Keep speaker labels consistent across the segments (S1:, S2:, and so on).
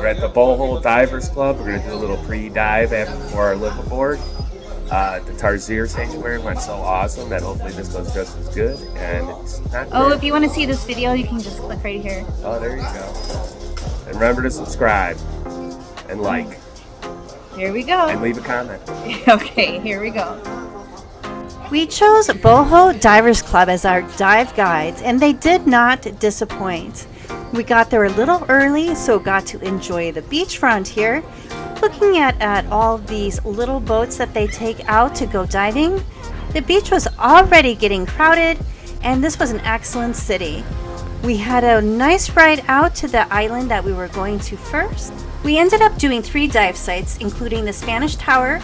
S1: We're at the Bohol Divers Club. We're going to do a little pre-dive before our liveaboard. The Tarsier Sanctuary went so awesome that hopefully this goes just as good. And it's not
S2: If you want to see this video, you can just click right here.
S1: Oh, there you go. And remember to subscribe and like.
S2: Here we go.
S1: And leave a comment.
S2: Okay, here we go.
S3: We chose Bohol Divers Club as our dive guides, and they did not disappoint. We got there a little early, so got to enjoy the beachfront here. Looking at all these little boats that they take out to go diving, the beach was already getting crowded, and this was an excellent city. We had a nice ride out to the island that we were going to first. We ended up doing 3 dive sites, including the Spanish Tower,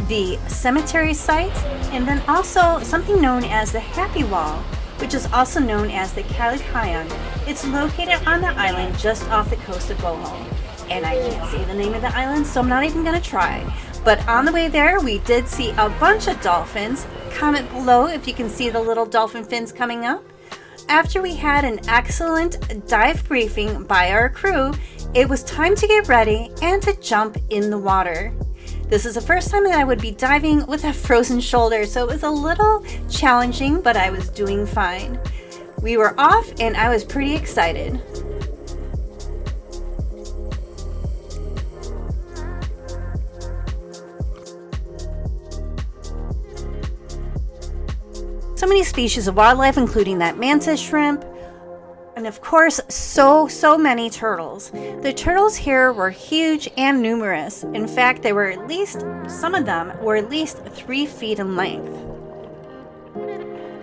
S3: the cemetery site, and then also something known as the Happy Wall, which is also known as the Kalighayan. It's located on the island just off the coast of Bohol. And I can't say the name of the island, so I'm not even going to try. But on the way there, we did see a bunch of dolphins. Comment below if you can see the little dolphin fins coming up. After we had an excellent dive briefing by our crew, it was time to get ready and to jump in the water. This is the first time that I would be diving with a frozen shoulder, so it was a little challenging, but I was doing fine. We were off and I was pretty excited. So many species of wildlife, including that mantis shrimp, and of course, so many turtles. The turtles here were huge and numerous. In fact, they were some of them were at least 3 feet in length.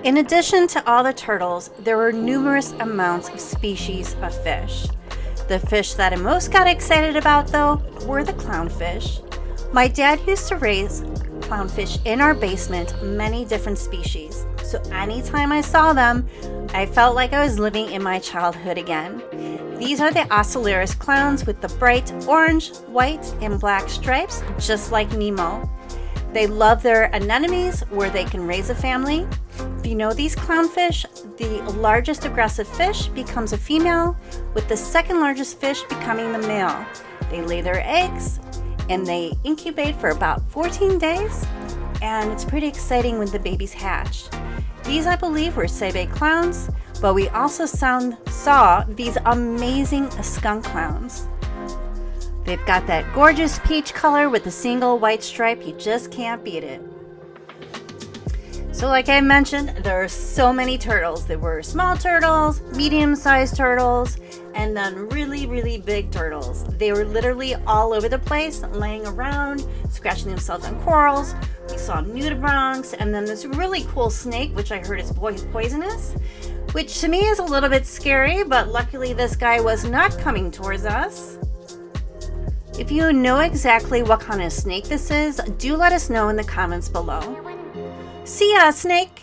S3: In addition to all the turtles, there were numerous amounts of species of fish. The fish that I most got excited about, though, were the clownfish. My dad used to raise clownfish in our basement, many different species. So anytime I saw them, I felt like I was living in my childhood again. These are the Ocellaris clowns with the bright orange, white, and black stripes, just like Nemo. They love their anemones where they can raise a family. If you know these clownfish, the largest aggressive fish becomes a female, with the second largest fish becoming the male. They lay their eggs and they incubate for about 14 days, and it's pretty exciting when the babies hatch. These, I believe, were Sebe clowns, but we also saw these amazing skunk clowns. They've got that gorgeous peach color with a single white stripe. You just can't beat it. So like I mentioned, there are so many turtles. There were small turtles, medium-sized turtles, and then really big turtles. They were literally all over the place, laying around, scratching themselves on corals. We saw nudibranchs, and then this really cool snake, which I heard is poisonous, which to me is a little bit scary, but luckily this guy was not coming towards us. If you know exactly what kind of snake this is, do let us know in the comments below. See ya, snake!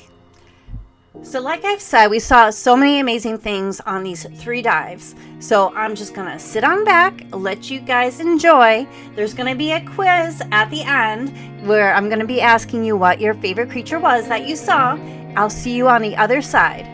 S3: So like I've said, we saw so many amazing things on these 3 dives. So I'm just gonna sit on back, let you guys enjoy. There's gonna be a quiz at the end where I'm gonna be asking you what your favorite creature was that you saw. I'll see you on the other side.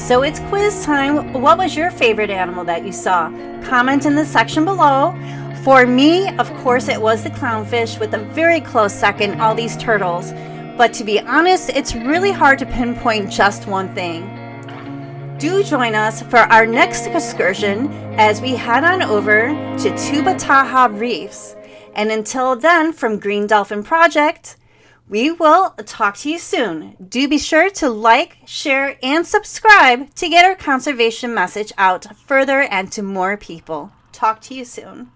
S3: So it's quiz time. What was your favorite animal that you saw? Comment in the section below. For me, of course, it was the clownfish, with a very close second, all these turtles. But to be honest, it's really hard to pinpoint just one thing. Do join us for our next excursion as we head on over to Tubataha Reefs. And until then, from Green Dolphin Project, we will talk to you soon. Do be sure to like, share, and subscribe to get our conservation message out further and to more people. Talk to you soon.